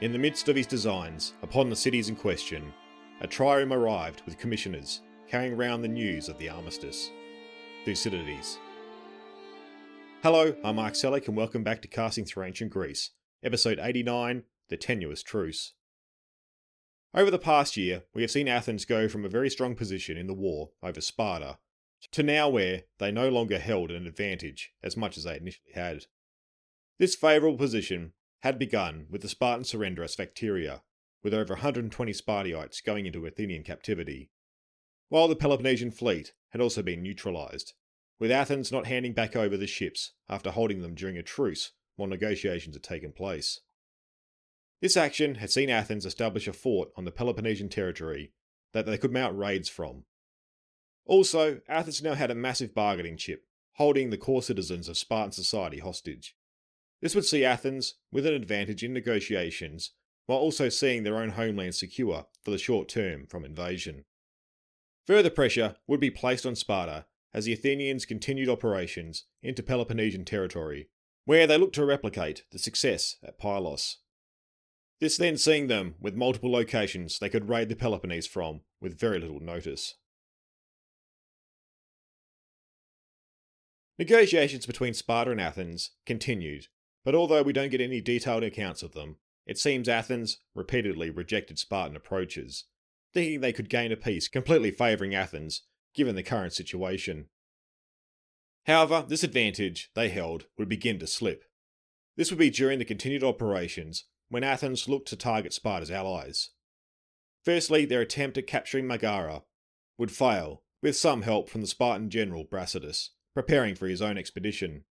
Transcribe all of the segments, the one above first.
In the midst of his designs upon the cities in question, a trireme arrived with commissioners carrying round the news of the armistice. Thucydides. Hello, I'm Mark Selleck and welcome back to Casting Through Ancient Greece, episode 89, The Tenuous Truce. Over the past year, we have seen Athens go from a very strong position in the war over Sparta, to now where they no longer held an advantage as much as they initially had. This favourable position had begun with the Spartan surrender as Victoria, with over 120 Spartiates going into Athenian captivity, while the Peloponnesian fleet had also been neutralised, with Athens not handing back over the ships after holding them during a truce while negotiations had taken place. This action had seen Athens establish a fort on the Peloponnesian territory that they could mount raids from. Also, Athens now had a massive bargaining chip, holding the core citizens of Spartan society hostage. This would see Athens with an advantage in negotiations, while also seeing their own homeland secure for the short term from invasion. Further pressure would be placed on Sparta as the Athenians continued operations into Peloponnesian territory, where they looked to replicate the success at Pylos. This then seeing them with multiple locations they could raid the Peloponnese from with very little notice. Negotiations between Sparta and Athens continued, but although we don't get any detailed accounts of them, it seems Athens repeatedly rejected Spartan approaches, thinking they could gain a peace completely favouring Athens given the current situation. However, this advantage they held would begin to slip. This would be during the continued operations when Athens looked to target Sparta's allies. Firstly, their attempt at capturing Megara would fail, with some help from the Spartan general Brasidas, preparing for his own expedition,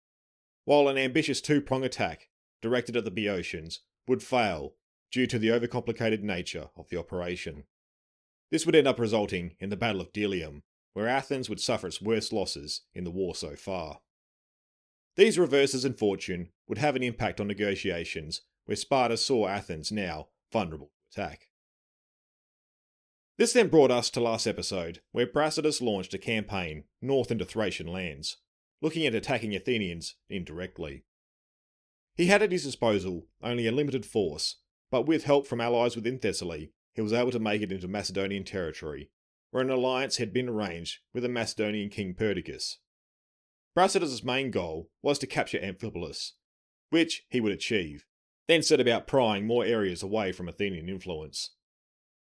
while an ambitious two-prong attack directed at the Boeotians would fail due to the overcomplicated nature of the operation. This would end up resulting in the Battle of Delium, where Athens would suffer its worst losses in the war so far. These reverses in fortune would have an impact on negotiations, where Sparta saw Athens now vulnerable to attack. This then brought us to last episode, where Brasidas launched a campaign north into Thracian lands, looking at attacking Athenians indirectly. He had at his disposal only a limited force, but with help from allies within Thessaly, he was able to make it into Macedonian territory, where an alliance had been arranged with the Macedonian king Perdiccas. Brasidas' main goal was to capture Amphipolis, which he would achieve, then set about prying more areas away from Athenian influence.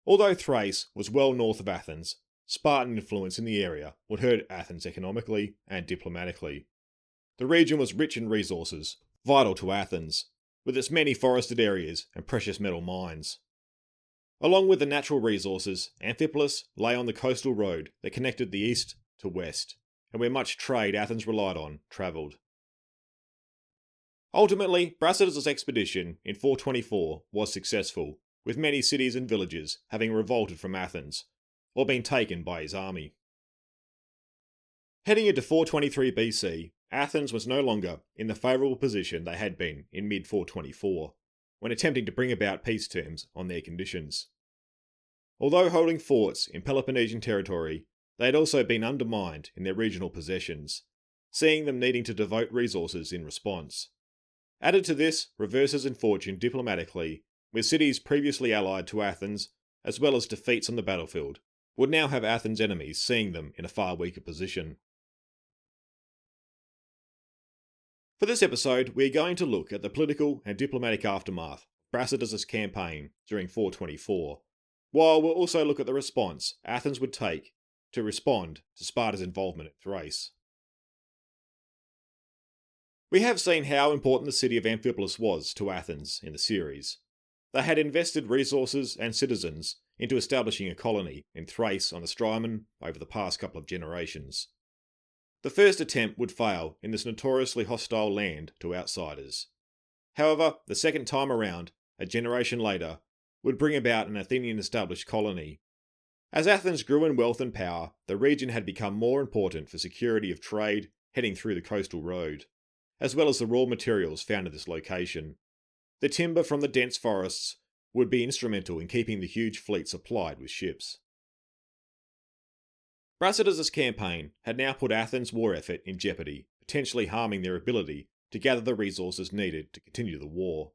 Although Thrace was well north of Athens, Spartan influence in the area would hurt Athens economically and diplomatically. The region was rich in resources, vital to Athens, with its many forested areas and precious metal mines. Along with the natural resources, Amphipolis lay on the coastal road that connected the east to west, and where much trade Athens relied on travelled. Ultimately, Brasidas' expedition in 424 was successful, with many cities and villages having revolted from Athens, or been taken by his army. Heading into 423 BC, Athens was no longer in the favourable position they had been in mid-424, when attempting to bring about peace terms on their conditions. Although holding forts in Peloponnesian territory, they had also been undermined in their regional possessions, seeing them needing to devote resources in response. Added to this, reverses in fortune diplomatically, with cities previously allied to Athens, as well as defeats on the battlefield, would now have Athens' enemies seeing them in a far weaker position. For this episode, we are going to look at the political and diplomatic aftermath of Brasidas' campaign during 424, while we'll also look at the response Athens would take to respond to Sparta's involvement in Thrace. We have seen how important the city of Amphipolis was to Athens in the series. They had invested resources and citizens into establishing a colony in Thrace on the Strymon over the past couple of generations. The first attempt would fail in this notoriously hostile land to outsiders. However, the second time around, a generation later, would bring about an Athenian-established colony. As Athens grew in wealth and power, the region had become more important for security of trade heading through the coastal road, as well as the raw materials found at this location. The timber from the dense forests would be instrumental in keeping the huge fleet supplied with ships. Brasidas' campaign had now put Athens' war effort in jeopardy, potentially harming their ability to gather the resources needed to continue the war.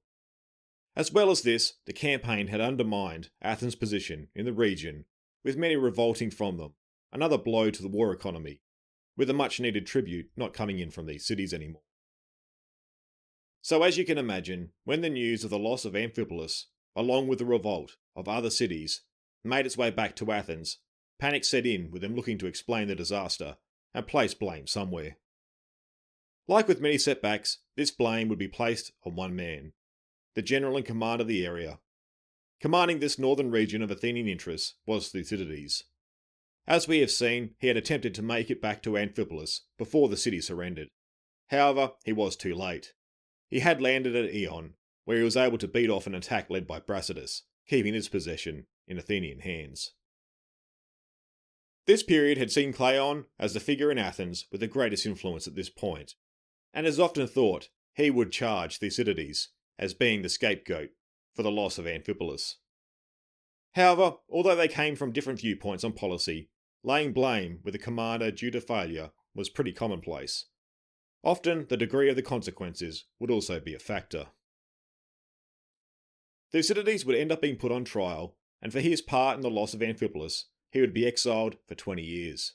As well as this, the campaign had undermined Athens' position in the region, with many revolting from them, another blow to the war economy, with a much needed tribute not coming in from these cities anymore. So as you can imagine, when the news of the loss of Amphipolis, along with the revolt of other cities, made its way back to Athens, panic set in with them looking to explain the disaster and place blame somewhere. Like with many setbacks, this blame would be placed on one man, the general in command of the area. Commanding this northern region of Athenian interests was Thucydides. As we have seen, he had attempted to make it back to Amphipolis before the city surrendered. However, he was too late. He had landed at Eion, where he was able to beat off an attack led by Brasidas, keeping its possession in Athenian hands. This period had seen Cleon as the figure in Athens with the greatest influence at this point, and is often thought he would charge Thucydides as being the scapegoat for the loss of Amphipolis. However, although they came from different viewpoints on policy, laying blame with a commander due to failure was pretty commonplace. Often, the degree of the consequences would also be a factor. Thucydides would end up being put on trial, and for his part in the loss of Amphipolis, he would be exiled for 20 years.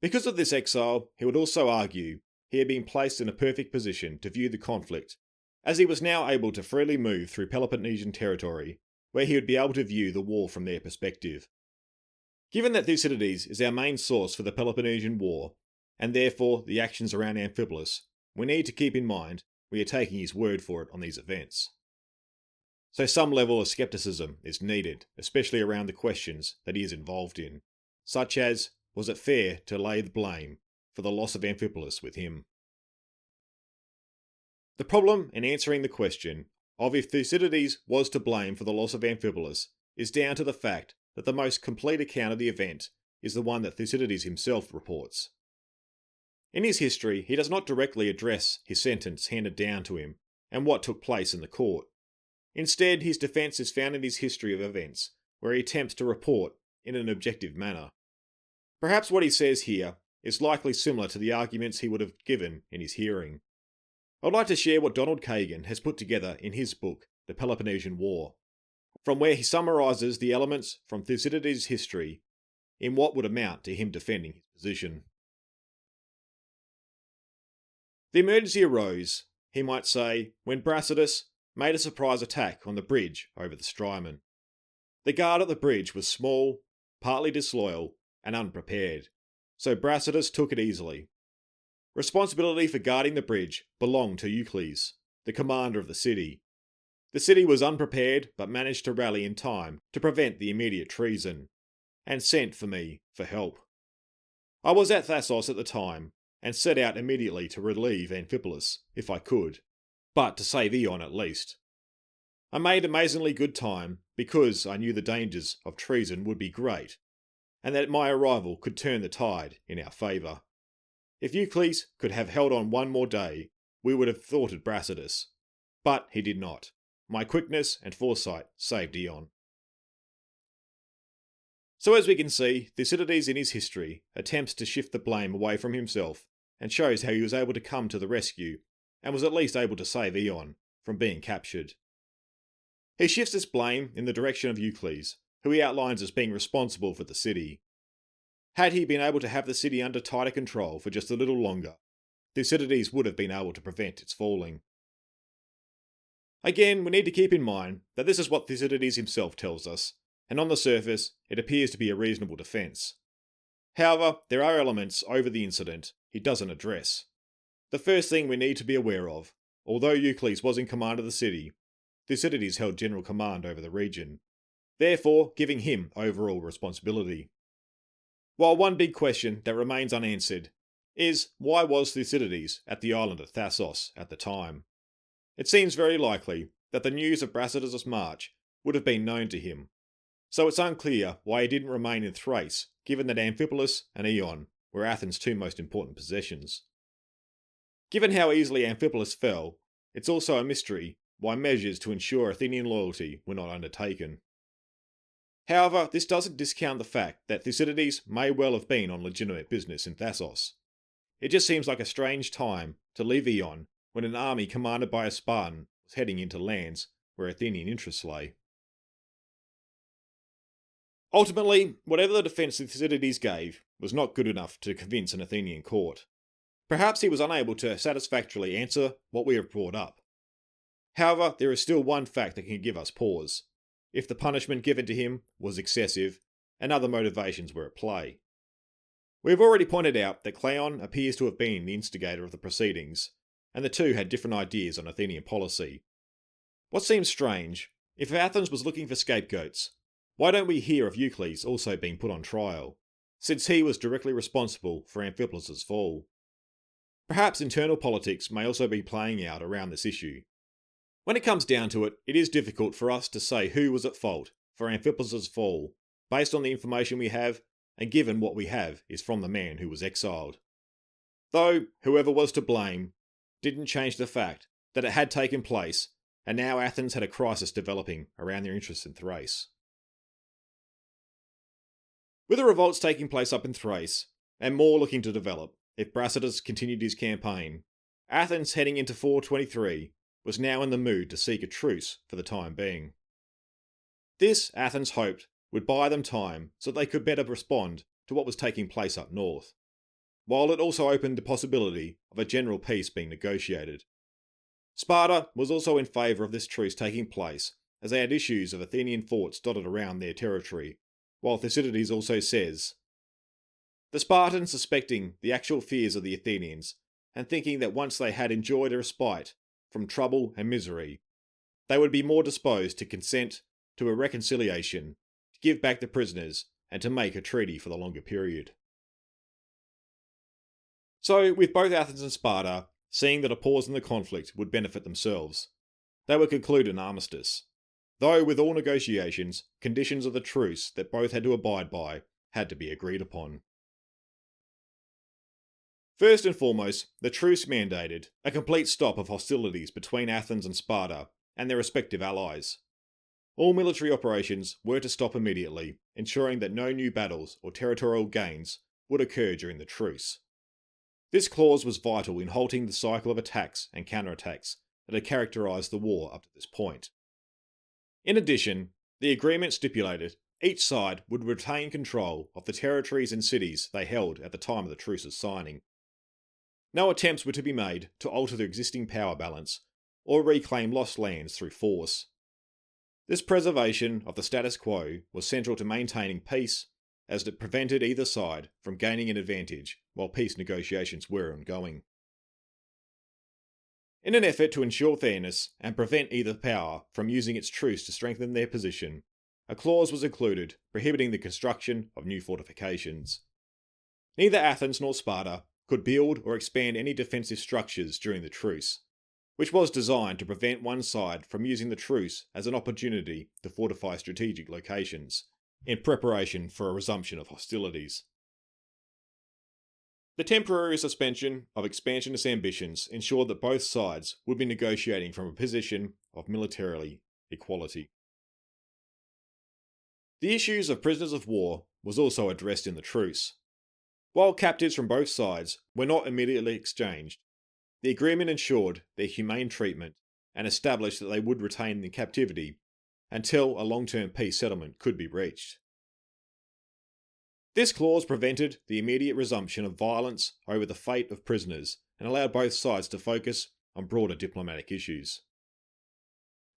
Because of this exile, he would also argue he had been placed in a perfect position to view the conflict, as he was now able to freely move through Peloponnesian territory, where he would be able to view the war from their perspective. Given that Thucydides is our main source for the Peloponnesian War, and therefore the actions around Amphipolis, we need to keep in mind we are taking his word for it on these events. So some level of skepticism is needed, especially around the questions that he is involved in, such as, was it fair to lay the blame for the loss of Amphipolis with him? The problem in answering the question of if Thucydides was to blame for the loss of Amphipolis is down to the fact that the most complete account of the event is the one that Thucydides himself reports. In his history, he does not directly address his sentence handed down to him and what took place in the court. Instead, his defence is found in his history of events, where he attempts to report in an objective manner. Perhaps what he says here is likely similar to the arguments he would have given in his hearing. I would like to share what Donald Kagan has put together in his book, The Peloponnesian War, from where he summarises the elements from Thucydides' history in what would amount to him defending his position. The emergency arose, he might say, when Brasidas made a surprise attack on the bridge over the Strymon. The guard at the bridge was small, partly disloyal, and unprepared, so Brasidas took it easily. Responsibility for guarding the bridge belonged to Eucles, the commander of the city. The city was unprepared but managed to rally in time to prevent the immediate treason, and sent for me for help. I was at Thassos at the time, and set out immediately to relieve Amphipolis, if I could, but to save Eion at least. I made amazingly good time because I knew the dangers of treason would be great, and that my arrival could turn the tide in our favour. If Eucles could have held on one more day, we would have thwarted Brasidas, but he did not. My quickness and foresight saved Eion. So as we can see, Thucydides in his history attempts to shift the blame away from himself and shows how he was able to come to the rescue and was at least able to save Eion from being captured. He shifts this blame in the direction of Eucles, who he outlines as being responsible for the city. Had he been able to have the city under tighter control for just a little longer, Thucydides would have been able to prevent its falling. Again, we need to keep in mind that this is what Thucydides himself tells us, and on the surface, it appears to be a reasonable defence. However, there are elements over the incident he doesn't address. The first thing we need to be aware of, although Eucles was in command of the city, Thucydides held general command over the region, therefore giving him overall responsibility. While one big question that remains unanswered is why was Thucydides at the island of Thassos at the time? It seems very likely that the news of Brasidas' march would have been known to him, so it's unclear why he didn't remain in Thrace, given that Amphipolis and Eion were Athens' two most important possessions. Given how easily Amphipolis fell, it's also a mystery why measures to ensure Athenian loyalty were not undertaken. However, this doesn't discount the fact that Thucydides may well have been on legitimate business in Thassos. It just seems like a strange time to leave Eion when an army commanded by a Spartan was heading into lands where Athenian interests lay. Ultimately, whatever the defence Thucydides gave was not good enough to convince an Athenian court. Perhaps he was unable to satisfactorily answer what we have brought up. However, there is still one fact that can give us pause. If the punishment given to him was excessive, and other motivations were at play. We have already pointed out that Cleon appears to have been the instigator of the proceedings, and the two had different ideas on Athenian policy. What seems strange, if Athens was looking for scapegoats, why don't we hear of Eucles also being put on trial, since he was directly responsible for Amphiplus's fall? Perhaps internal politics may also be playing out around this issue. When it comes down to it, it is difficult for us to say who was at fault for Amphiplus's fall, based on the information we have, and given what we have is from the man who was exiled. Though, whoever was to blame, didn't change the fact that it had taken place, and now Athens had a crisis developing around their interests in Thrace. With the revolts taking place up in Thrace, and more looking to develop if Brasidas continued his campaign, Athens heading into 423 was now in the mood to seek a truce for the time being. This, Athens hoped, would buy them time so that they could better respond to what was taking place up north, while it also opened the possibility of a general peace being negotiated. Sparta was also in favour of this truce taking place, as they had issues of Athenian forts dotted around their territory, while Thucydides also says, "The Spartans suspecting the actual fears of the Athenians, and thinking that once they had enjoyed a respite from trouble and misery, they would be more disposed to consent to a reconciliation, to give back the prisoners, and to make a treaty for the longer period." So, with both Athens and Sparta seeing that a pause in the conflict would benefit themselves, they would conclude an armistice, though with all negotiations, conditions of the truce that both had to abide by had to be agreed upon. First and foremost, the truce mandated a complete stop of hostilities between Athens and Sparta and their respective allies. All military operations were to stop immediately, ensuring that no new battles or territorial gains would occur during the truce. This clause was vital in halting the cycle of attacks and counterattacks that had characterised the war up to this point. In addition, the agreement stipulated each side would retain control of the territories and cities they held at the time of the truce's signing. No attempts were to be made to alter the existing power balance or reclaim lost lands through force. This preservation of the status quo was central to maintaining peace, as it prevented either side from gaining an advantage while peace negotiations were ongoing. In an effort to ensure fairness and prevent either power from using its truce to strengthen their position, a clause was included prohibiting the construction of new fortifications. Neither Athens nor Sparta could build or expand any defensive structures during the truce, which was designed to prevent one side from using the truce as an opportunity to fortify strategic locations, in preparation for a resumption of hostilities. The temporary suspension of expansionist ambitions ensured that both sides would be negotiating from a position of militarily equality. The issues of prisoners of war was also addressed in the truce. While captives from both sides were not immediately exchanged, the agreement ensured their humane treatment and established that they would retain in captivity until a long-term peace settlement could be reached. This clause prevented the immediate resumption of violence over the fate of prisoners and allowed both sides to focus on broader diplomatic issues.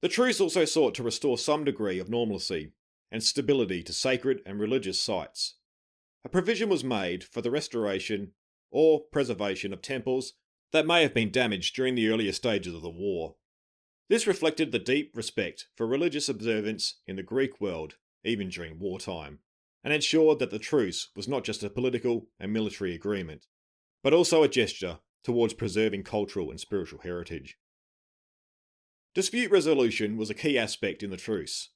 The truce also sought to restore some degree of normalcy and stability to sacred and religious sites. A provision was made for the restoration or preservation of temples that may have been damaged during the earlier stages of the war. This reflected the deep respect for religious observance in the Greek world, even during wartime, and ensured that the truce was not just a political and military agreement, but also a gesture towards preserving cultural and spiritual heritage. Dispute resolution was a key aspect in the truce.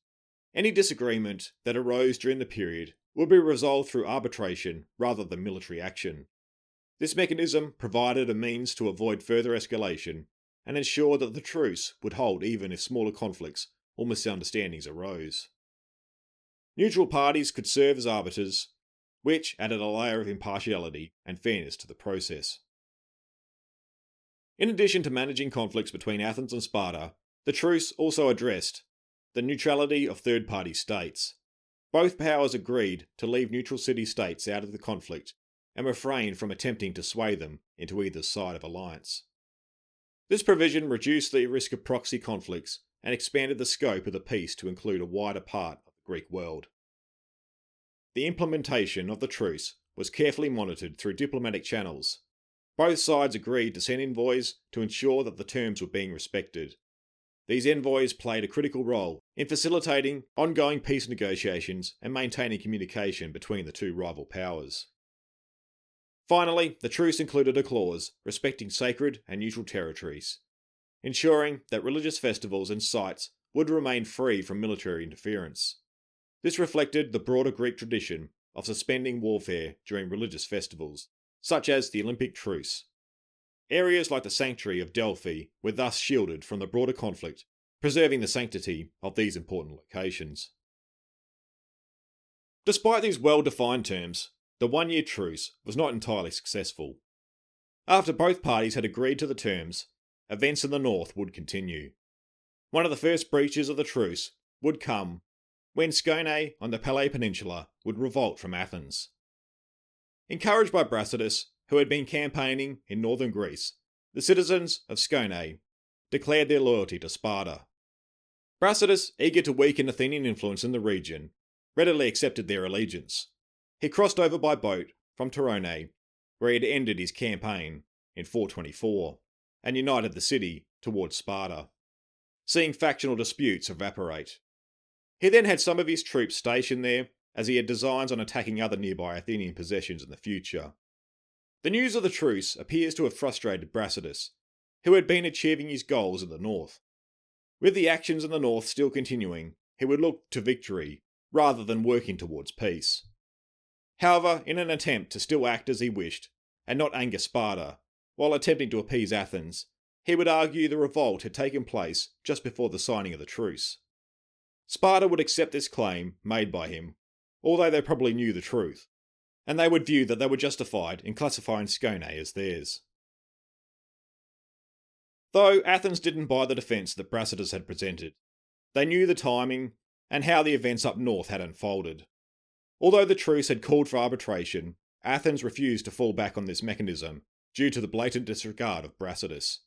Any disagreement that arose during the period would be resolved through arbitration rather than military action. This mechanism provided a means to avoid further escalation and ensured that the truce would hold even if smaller conflicts or misunderstandings arose. Neutral parties could serve as arbiters, which added a layer of impartiality and fairness to the process. In addition to managing conflicts between Athens and Sparta, The truce also addressed the neutrality of third-party states. Both powers agreed to leave neutral city-states out of the conflict and refrained from attempting to sway them into either side of alliance. This provision reduced the risk of proxy conflicts and expanded the scope of the peace to include a wider part of the Greek world. The implementation of the truce was carefully monitored through diplomatic channels. Both sides agreed to send envoys to ensure that the terms were being respected. These envoys played a critical role in facilitating ongoing peace negotiations and maintaining communication between the two rival powers. Finally, the truce included a clause respecting sacred and neutral territories, ensuring that religious festivals and sites would remain free from military interference. This reflected the broader Greek tradition of suspending warfare during religious festivals, such as the Olympic truce. Areas like the sanctuary of Delphi were thus shielded from the broader conflict, preserving the sanctity of these important locations. Despite these well-defined terms, the one-year truce was not entirely successful. After both parties had agreed to the terms, events in the north would continue. One of the first breaches of the truce would come when Scone on the Palais Peninsula would revolt from Athens. Encouraged by Brasidas, who had been campaigning in northern Greece, the citizens of Scone declared their loyalty to Sparta. Brasidas, eager to weaken Athenian influence in the region, readily accepted their allegiance. He crossed over by boat from Torone, where he had ended his campaign in 424, and united the city towards Sparta, seeing factional disputes evaporate. He then had some of his troops stationed there, as he had designs on attacking other nearby Athenian possessions in the future. The news of the truce appears to have frustrated Brasidas, who had been achieving his goals in the north. With the actions in the north still continuing, he would look to victory, rather than working towards peace. However, in an attempt to still act as he wished, and not anger Sparta, while attempting to appease Athens, he would argue the revolt had taken place just before the signing of the truce. Sparta would accept this claim made by him, although they probably knew the truth, and they would view that they were justified in classifying Scone as theirs. Though Athens didn't buy the defence that Brasidas had presented, they knew the timing and how the events up north had unfolded. Although the truce had called for arbitration, Athens refused to fall back on this mechanism due to the blatant disregard of Brasidas.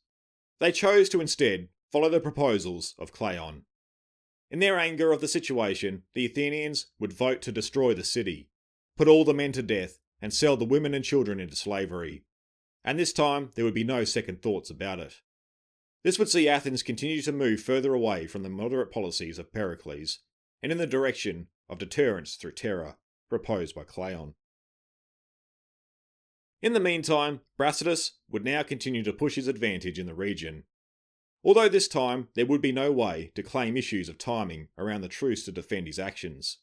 They chose to instead follow the proposals of Cleon. In their anger of the situation, the Athenians would vote to destroy the city, put all the men to death, and sell the women and children into slavery. And this time there would be no second thoughts about it. This would see Athens continue to move further away from the moderate policies of Pericles, and in the direction of deterrence through terror, proposed by Cleon. In the meantime, Brasidas would now continue to push his advantage in the region. Although this time there would be no way to claim issues of timing around the truce to defend his actions.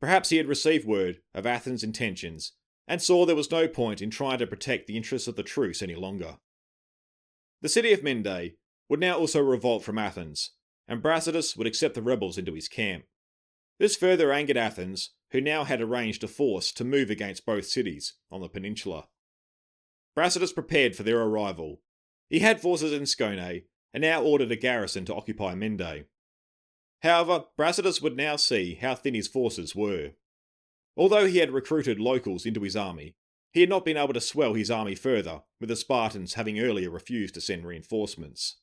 Perhaps he had received word of Athens' intentions and saw there was no point in trying to protect the interests of the truce any longer. The city of Mende would now also revolt from Athens, and Brasidas would accept the rebels into his camp. This further angered Athens, who now had arranged a force to move against both cities on the peninsula. Brasidas prepared for their arrival. He had forces in Scone, and now ordered a garrison to occupy Mende. However, Brasidas would now see how thin his forces were. Although he had recruited locals into his army, he had not been able to swell his army further, with the Spartans having earlier refused to send reinforcements.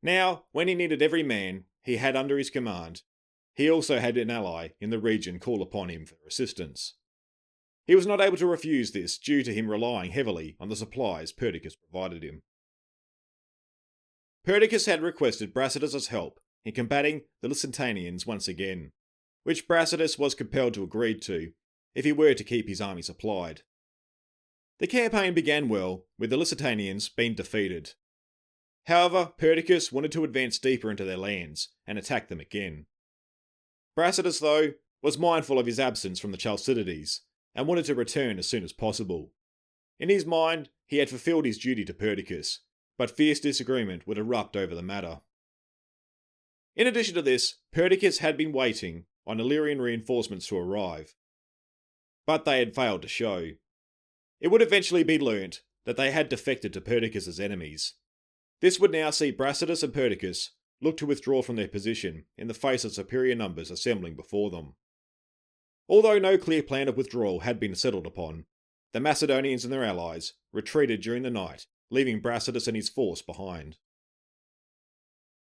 Now, when he needed every man he had under his command, he also had an ally in the region call upon him for assistance. He was not able to refuse this due to him relying heavily on the supplies Perdiccas provided him. Perdiccas had requested Brasidas' help in combating the Lusitanians once again, which Brasidas was compelled to agree to if he were to keep his army supplied. The campaign began well, with the Lusitanians being defeated. However, Perdiccas wanted to advance deeper into their lands and attack them again. Brasidas, though, was mindful of his absence from the Chalcidides and wanted to return as soon as possible. In his mind, he had fulfilled his duty to Perdiccas, but fierce disagreement would erupt over the matter. In addition to this, Perdiccas had been waiting on Illyrian reinforcements to arrive, but they had failed to show. It would eventually be learnt that they had defected to Perdiccas' enemies. This would now see Brasidas and Perdiccas look to withdraw from their position in the face of superior numbers assembling before them. Although no clear plan of withdrawal had been settled upon, the Macedonians and their allies retreated during the night, leaving Brasidas and his force behind.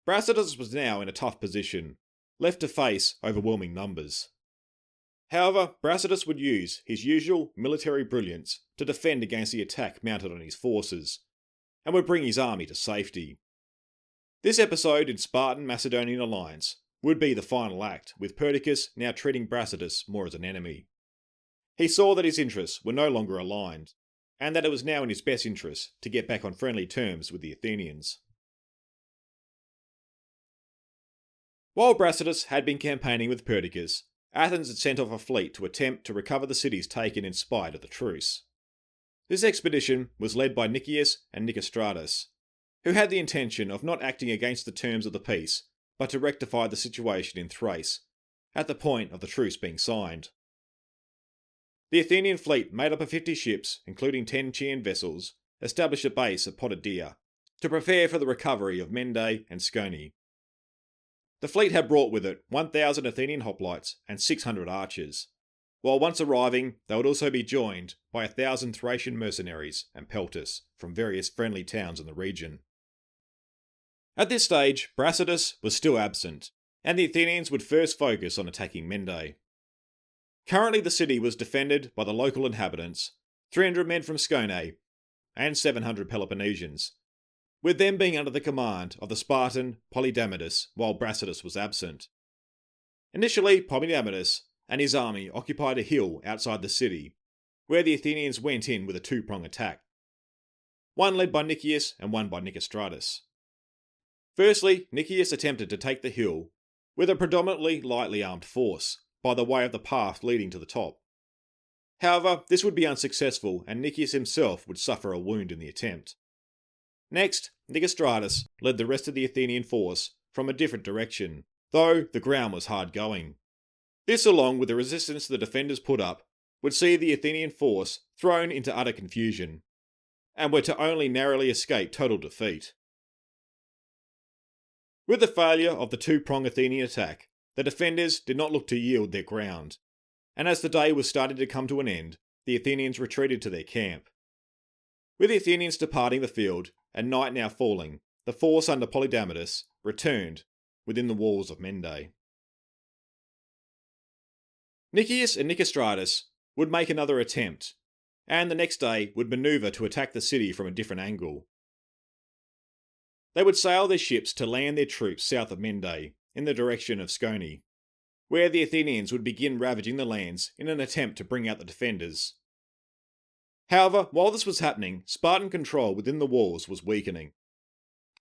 Brasidas was now in a tough position, left to face overwhelming numbers. However, Brasidas would use his usual military brilliance to defend against the attack mounted on his forces, and would bring his army to safety. This episode in Spartan-Macedonian alliance would be the final act, with Perdiccas now treating Brasidas more as an enemy. He saw that his interests were no longer aligned, and that it was now in his best interest to get back on friendly terms with the Athenians. While Brasidas had been campaigning with Perdiccas, Athens had sent off a fleet to attempt to recover the cities taken in spite of the truce. This expedition was led by Nicias and Nicostratus, who had the intention of not acting against the terms of the peace, but to rectify the situation in Thrace, at the point of the truce being signed. The Athenian fleet, made up of 50 ships, including 10 Chian vessels, established a base at Potidaea to prepare for the recovery of Mende and Scone. The fleet had brought with it 1,000 Athenian hoplites and 600 archers, while once arriving they would also be joined by 1,000 Thracian mercenaries and pelters from various friendly towns in the region. At this stage, Brasidas was still absent, and the Athenians would first focus on attacking Mende. Currently the city was defended by the local inhabitants, 300 men from Scone, and 700 Peloponnesians, with them being under the command of the Spartan Polydamidas while Brasidas was absent. Initially, Polydamidas and his army occupied a hill outside the city, where the Athenians went in with a two-pronged attack, one led by Nicias and one by Nicostratus. Firstly, Nicias attempted to take the hill with a predominantly lightly armed force, by the way of the path leading to the top. However, this would be unsuccessful, and Nicias himself would suffer a wound in the attempt. Next, Nicostratus led the rest of the Athenian force from a different direction, though the ground was hard going. This, along with the resistance the defenders put up, would see the Athenian force thrown into utter confusion, and were to only narrowly escape total defeat. With the failure of the two-pronged Athenian attack, the defenders did not look to yield their ground, and as the day was starting to come to an end, the Athenians retreated to their camp. With the Athenians departing the field, and night now falling, the force under Polydamidas returned within the walls of Mende. Nicias and Nicostratus would make another attempt, and the next day would maneuver to attack the city from a different angle. They would sail their ships to land their troops south of Mende, in the direction of Scone, where the Athenians would begin ravaging the lands in an attempt to bring out the defenders. However, while this was happening, Spartan control within the walls was weakening.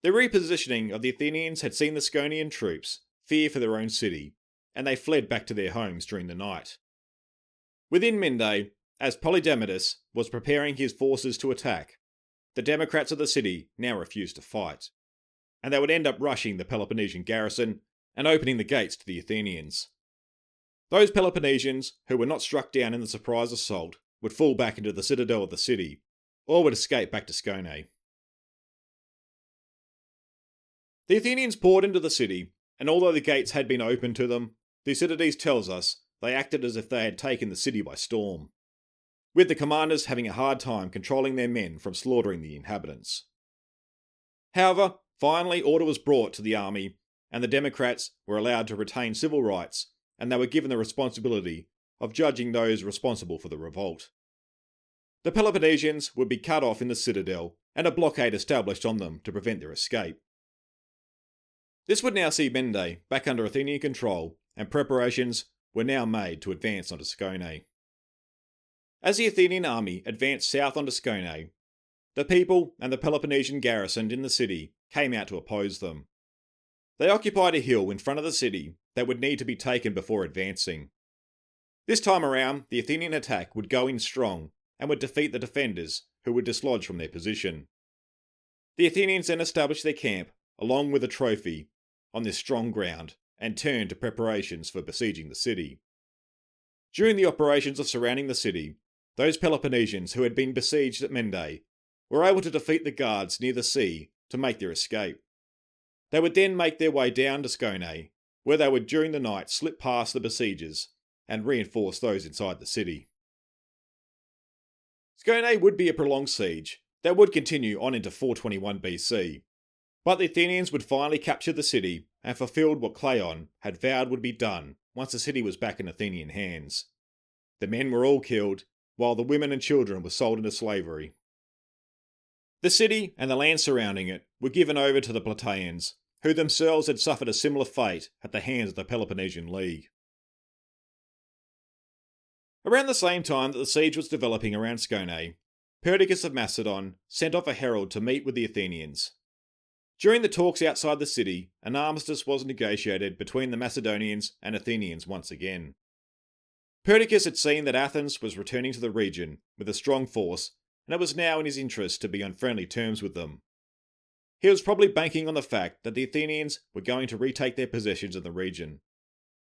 The repositioning of the Athenians had seen the Sconian troops fear for their own city, and they fled back to their homes during the night. Within Mende, as Polydamidas was preparing his forces to attack, the Democrats of the city now refused to fight, and they would end up rushing the Peloponnesian garrison and opening the gates to the Athenians. Those Peloponnesians who were not struck down in the surprise assault would fall back into the citadel of the city, or would escape back to Scone. The Athenians poured into the city, and although the gates had been opened to them, Thucydides tells us they acted as if they had taken the city by storm, with the commanders having a hard time controlling their men from slaughtering the inhabitants. However, finally order was brought to the army, and the Democrats were allowed to retain civil rights, and they were given the responsibility of judging those responsible for the revolt. The Peloponnesians would be cut off in the citadel, and a blockade established on them to prevent their escape. This would now see Mende back under Athenian control, and preparations were now made to advance onto Scone. As the Athenian army advanced south onto Scone, the people and the Peloponnesian garrisoned in the city came out to oppose them. They occupied a hill in front of the city that would need to be taken before advancing. This time around, the Athenian attack would go in strong and would defeat the defenders, who would dislodge from their position. The Athenians then established their camp, along with a trophy, on this strong ground, and turned to preparations for besieging the city. During the operations of surrounding the city, those Peloponnesians who had been besieged at Mende were able to defeat the guards near the sea to make their escape. They would then make their way down to Scone, where they would during the night slip past the besiegers and reinforce those inside the city. Scone would be a prolonged siege that would continue on into 421 BC, but the Athenians would finally capture the city and fulfilled what Cleon had vowed would be done once the city was back in Athenian hands. The men were all killed, while the women and children were sold into slavery. The city and the land surrounding it were given over to the Plataeans, who themselves had suffered a similar fate at the hands of the Peloponnesian League. Around the same time that the siege was developing around Scone, Perdiccas of Macedon sent off a herald to meet with the Athenians. During the talks outside the city, an armistice was negotiated between the Macedonians and Athenians once again. Perdiccas had seen that Athens was returning to the region with a strong force, and it was now in his interest to be on friendly terms with them. He was probably banking on the fact that the Athenians were going to retake their possessions in the region.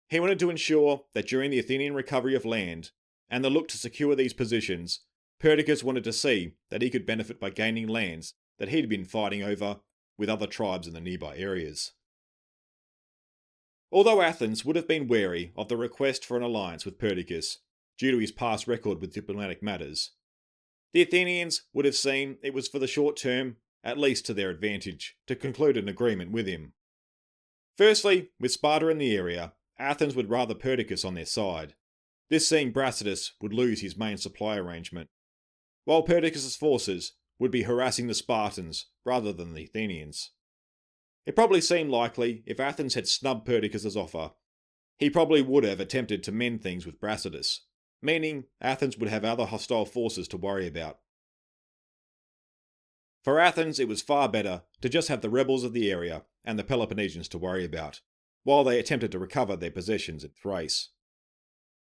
He wanted to ensure that during the Athenian recovery of land, and the look to secure these positions, Perdiccas wanted to see that he could benefit by gaining lands that he'd been fighting over with other tribes in the nearby areas. Although Athens would have been wary of the request for an alliance with Perdiccas, due to his past record with diplomatic matters, the Athenians would have seen it was for the short term, at least to their advantage, to conclude an agreement with him. Firstly, with Sparta in the area, Athens would rather Perdiccas on their side, this seeing Brasidas would lose his main supply arrangement, while Perdiccas' forces would be harassing the Spartans rather than the Athenians. It probably seemed likely if Athens had snubbed Perdiccas' offer, he probably would have attempted to mend things with Brasidas, meaning Athens would have other hostile forces to worry about. For Athens, it was far better to just have the rebels of the area and the Peloponnesians to worry about, while they attempted to recover their possessions in Thrace.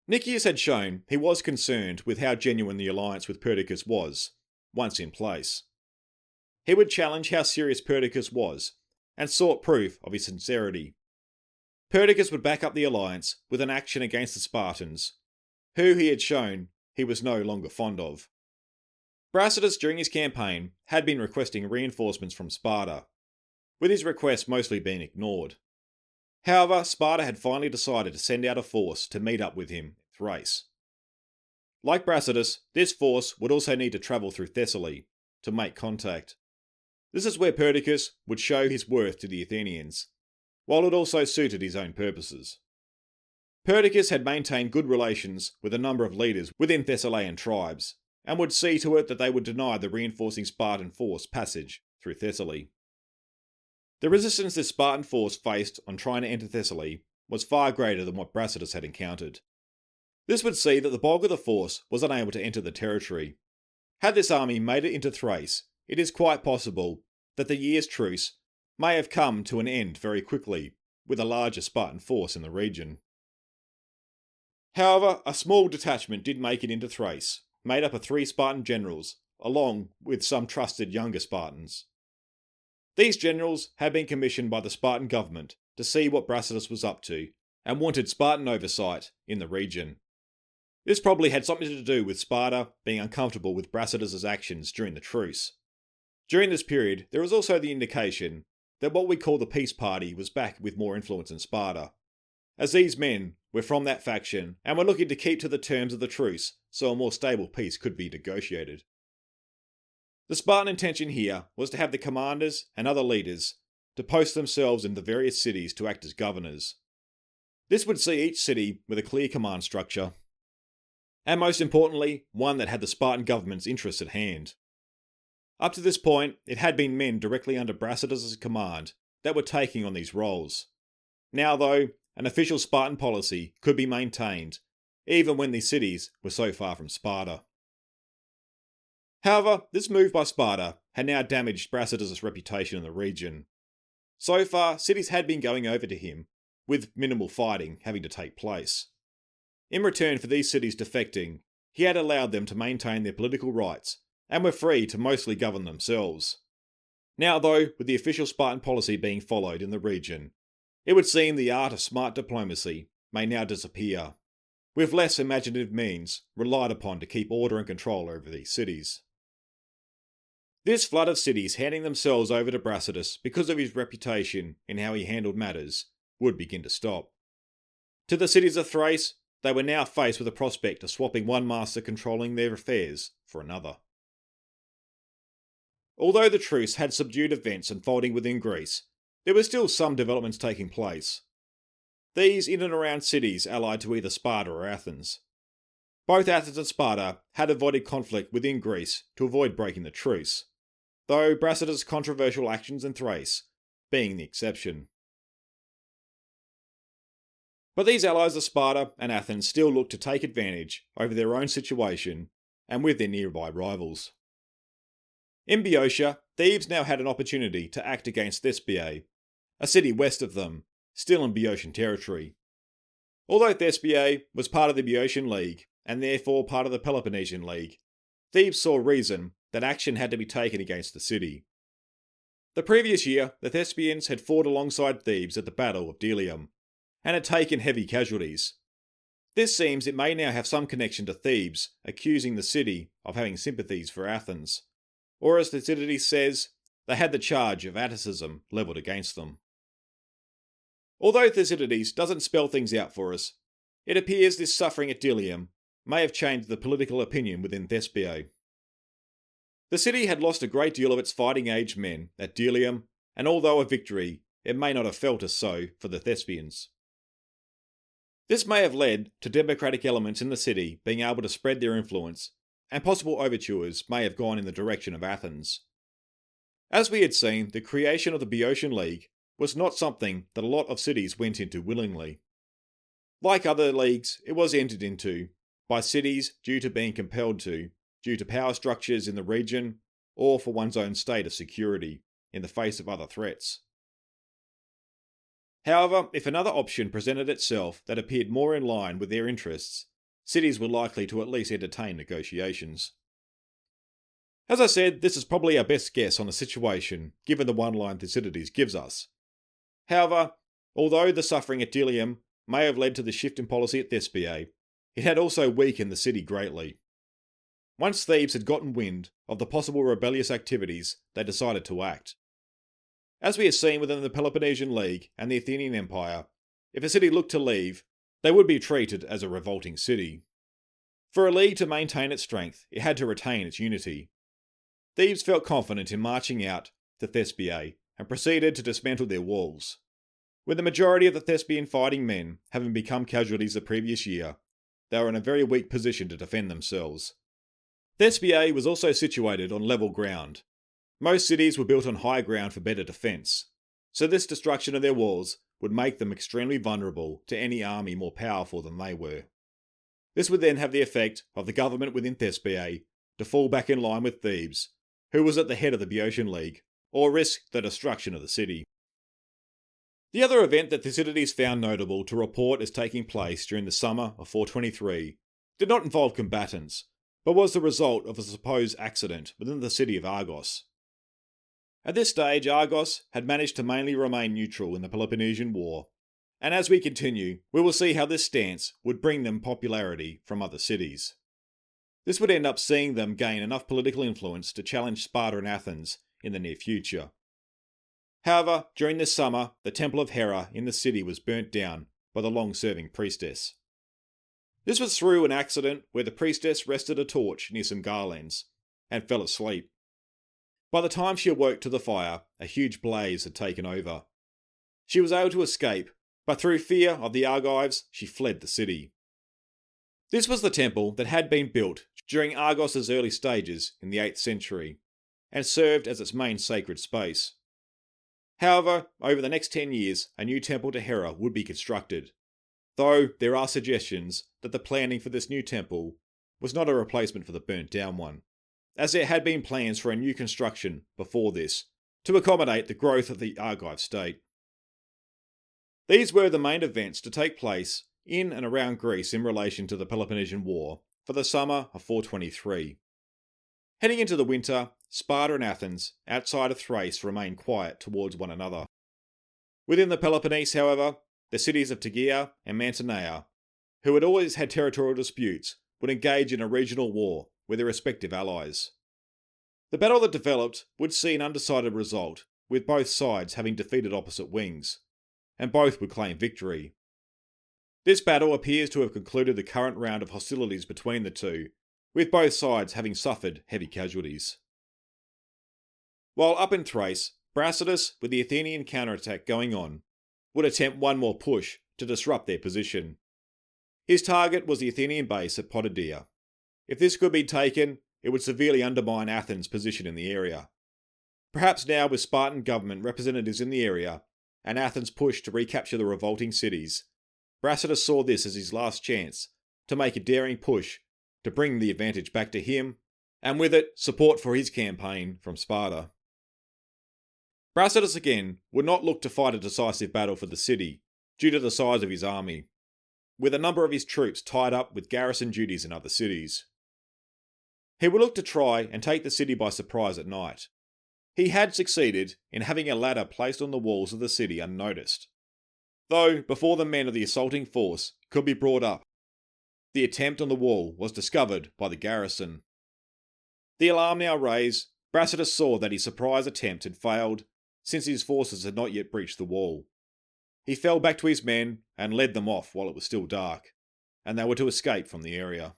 Nicias had shown he was concerned with how genuine the alliance with Perdiccas was, once in place. He would challenge how serious Perdiccas was, and sought proof of his sincerity. Perdiccas would back up the alliance with an action against the Spartans, who he had shown he was no longer fond of. Brasidas during his campaign had been requesting reinforcements from Sparta, with his requests mostly being ignored. However, Sparta had finally decided to send out a force to meet up with him in Thrace. Like Brasidas, this force would also need to travel through Thessaly to make contact. This is where Perdiccas would show his worth to the Athenians, while it also suited his own purposes. Perdiccas had maintained good relations with a number of leaders within Thessalian tribes, and would see to it that they would deny the reinforcing Spartan force passage through Thessaly. The resistance this Spartan force faced on trying to enter Thessaly was far greater than what Brasidas had encountered. This would see that the bulk of the force was unable to enter the territory. Had this army made it into Thrace, it is quite possible that the year's truce may have come to an end very quickly, with a larger Spartan force in the region. However, a small detachment did make it into Thrace, made up of 3 Spartan generals, along with some trusted younger Spartans. These generals had been commissioned by the Spartan government to see what Brasidas was up to, and wanted Spartan oversight in the region. This probably had something to do with Sparta being uncomfortable with Brasidas' actions during the truce. During this period, there was also the indication that what we call the peace party was back with more influence in Sparta, as these men were from that faction and were looking to keep to the terms of the truce so a more stable peace could be negotiated. The Spartan intention here was to have the commanders and other leaders to post themselves in the various cities to act as governors. This would see each city with a clear command structure, and most importantly, one that had the Spartan government's interests at hand. Up to this point, it had been men directly under Brasidas' command that were taking on these roles. Now though, an official Spartan policy could be maintained, even when these cities were so far from Sparta. However, this move by Sparta had now damaged Brasidas' reputation in the region. So far, cities had been going over to him, with minimal fighting having to take place. In return for these cities defecting, he had allowed them to maintain their political rights, and were free to mostly govern themselves. Now though, with the official Spartan policy being followed in the region, it would seem the art of smart diplomacy may now disappear, with less imaginative means relied upon to keep order and control over these cities. This flood of cities handing themselves over to Brasidas because of his reputation in how he handled matters would begin to stop. To the cities of Thrace, they were now faced with the prospect of swapping one master controlling their affairs for another. Although the truce had subdued events unfolding within Greece, there were still some developments taking place. These in and around cities allied to either Sparta or Athens. Both Athens and Sparta had avoided conflict within Greece to avoid breaking the truce, though Brasidas' controversial actions in Thrace being the exception. But these allies of Sparta and Athens still looked to take advantage over their own situation and with their nearby rivals. In Boeotia, Thebes now had an opportunity to act against Thespiae, a city west of them, still in Boeotian territory. Although Thespiae was part of the Boeotian League, and therefore part of the Peloponnesian League, Thebes saw reason that action had to be taken against the city. The previous year, the Thespians had fought alongside Thebes at the Battle of Delium, and had taken heavy casualties. This seems it may now have some connection to Thebes, accusing the city of having sympathies for Athens, or as Thucydides says, they had the charge of Atticism levelled against them. Although Thucydides doesn't spell things out for us, it appears this suffering at Delium may have changed the political opinion within Thespiae. The city had lost a great deal of its fighting-age men at Delium, and although a victory, it may not have felt as so for the Thespians. This may have led to democratic elements in the city being able to spread their influence, and possible overtures may have gone in the direction of Athens. As we had seen, the creation of the Boeotian League was not something that a lot of cities went into willingly. Like other leagues, it was entered into by cities due to being compelled to, due to power structures in the region, or for one's own state of security in the face of other threats. However, if another option presented itself that appeared more in line with their interests, cities were likely to at least entertain negotiations. As I said, this is probably our best guess on the situation, given the one line Thucydides gives us. However, although the suffering at Delium may have led to the shift in policy at Thespiae, it had also weakened the city greatly. Once Thebes had gotten wind of the possible rebellious activities, they decided to act. As we have seen within the Peloponnesian League and the Athenian Empire, if a city looked to leave, they would be treated as a revolting city. For a league to maintain its strength, it had to retain its unity. Thebes felt confident in marching out to Thespiae and proceeded to dismantle their walls. With the majority of the Thespian fighting men having become casualties the previous year, they were in a very weak position to defend themselves. Thespiae was also situated on level ground. Most cities were built on high ground for better defence, so this destruction of their walls would make them extremely vulnerable to any army more powerful than they were. This would then have the effect of the government within Thespiae to fall back in line with Thebes, who was at the head of the Boeotian League, or risk the destruction of the city. The other event that Thucydides found notable to report as taking place during the summer of 423 did not involve combatants, but was the result of a supposed accident within the city of Argos. At this stage, Argos had managed to mainly remain neutral in the Peloponnesian War, and as we continue, we will see how this stance would bring them popularity from other cities. This would end up seeing them gain enough political influence to challenge Sparta and Athens in the near future. However, during this summer, the Temple of Hera in the city was burnt down by the long-serving priestess. This was through an accident where the priestess rested a torch near some garlands and fell asleep. By the time she awoke to the fire, a huge blaze had taken over. She was able to escape, but through fear of the Argives, she fled the city. This was the temple that had been built during Argos' early stages in the 8th century, and served as its main sacred space. However, over the next 10 years, a new temple to Hera would be constructed, though there are suggestions that the planning for this new temple was not a replacement for the burnt down one, as there had been plans for a new construction before this, to accommodate the growth of the Argive state. These were the main events to take place in and around Greece in relation to the Peloponnesian War for the summer of 423. Heading into the winter, Sparta and Athens, outside of Thrace, remained quiet towards one another. Within the Peloponnese, however, the cities of Tegea and Mantinea, who had always had territorial disputes, would engage in a regional war with their respective allies. The battle that developed would see an undecided result, with both sides having defeated opposite wings, and both would claim victory. This battle appears to have concluded the current round of hostilities between the two, with both sides having suffered heavy casualties. While up in Thrace, Brasidas, with the Athenian counterattack going on, would attempt one more push to disrupt their position. His target was the Athenian base at Potidaea. If this could be taken, it would severely undermine Athens' position in the area. Perhaps now, with Spartan government representatives in the area, and Athens' push to recapture the revolting cities, Brasidas saw this as his last chance to make a daring push to bring the advantage back to him, and with it, support for his campaign from Sparta. Brasidas again would not look to fight a decisive battle for the city due to the size of his army, with a number of his troops tied up with garrison duties in other cities. He would look to try and take the city by surprise at night. He had succeeded in having a ladder placed on the walls of the city unnoticed, though before the men of the assaulting force could be brought up, the attempt on the wall was discovered by the garrison. The alarm now raised, Brasidas saw that his surprise attempt had failed, since his forces had not yet breached the wall. He fell back to his men and led them off while it was still dark, and they were to escape from the area.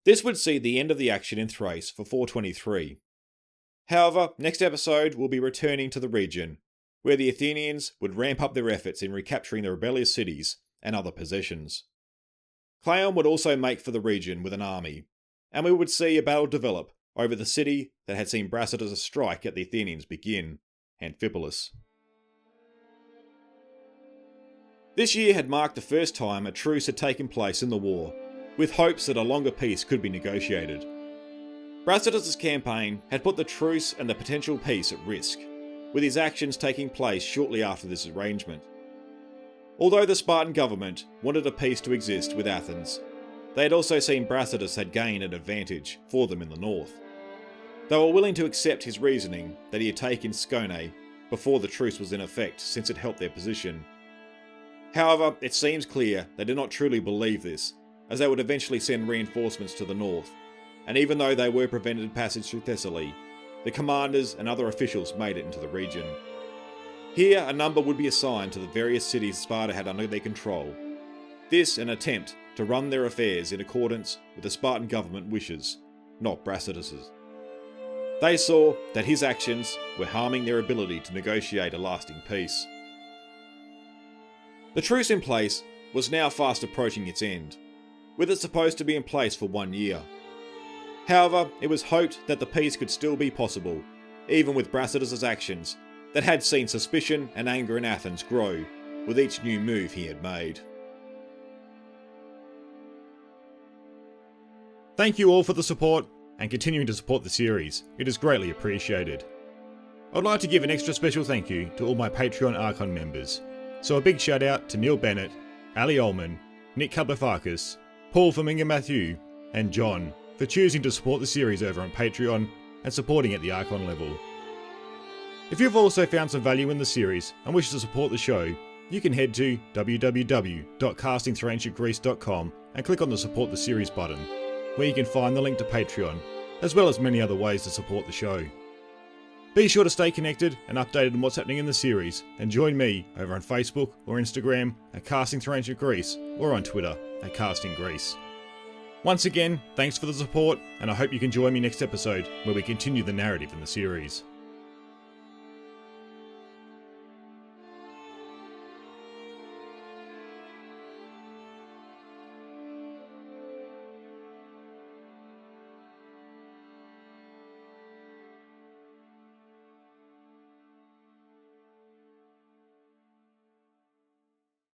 This would see the end of the action in Thrace for 423. However, next episode we'll be returning to the region, where the Athenians would ramp up their efforts in recapturing the rebellious cities and other possessions. Cleon would also make for the region with an army, and we would see a battle develop over the city that had seen Brasidas' strike at the Athenians begin, Amphipolis. This year had marked the first time a truce had taken place in the war, with hopes that a longer peace could be negotiated. Brasidas' campaign had put the truce and the potential peace at risk, with his actions taking place shortly after this arrangement. Although the Spartan government wanted a peace to exist with Athens, they had also seen Brasidas had gained an advantage for them in the north. They were willing to accept his reasoning that he had taken Scone before the truce was in effect, since it helped their position. However, it seems clear they did not truly believe this, as they would eventually send reinforcements to the north, and even though they were prevented passage through Thessaly, the commanders and other officials made it into the region. Here, a number would be assigned to the various cities Sparta had under their control. This an attempt to run their affairs in accordance with the Spartan government wishes, not Brasidas's. They saw that his actions were harming their ability to negotiate a lasting peace. The truce in place was now fast approaching its end, with it supposed to be in place for 1 year. However, it was hoped that the peace could still be possible, even with Brasidas' actions that had seen suspicion and anger in Athens grow with each new move he had made. Thank you all for the support and continuing to support the series. It is greatly appreciated. I'd like to give an extra special thank you to all my Patreon Archon members. So a big shout out to Neil Bennett, Ali Ullman, Nick Kaplafakis, Paul Faminga Matthew, and John for choosing to support the series over on Patreon and supporting at the Archon level. If you've also found some value in the series and wish to support the show, you can head to www.castingthroughancientgreece.com and click on the support the series button, where you can find the link to Patreon, as well as many other ways to support the show. Be sure to stay connected and updated on what's happening in the series, and join me over on Facebook or Instagram at Casting Through Ancient Greece, or on Twitter at Casting Greece. Once again, thanks for the support, and I hope you can join me next episode where we continue the narrative in the series.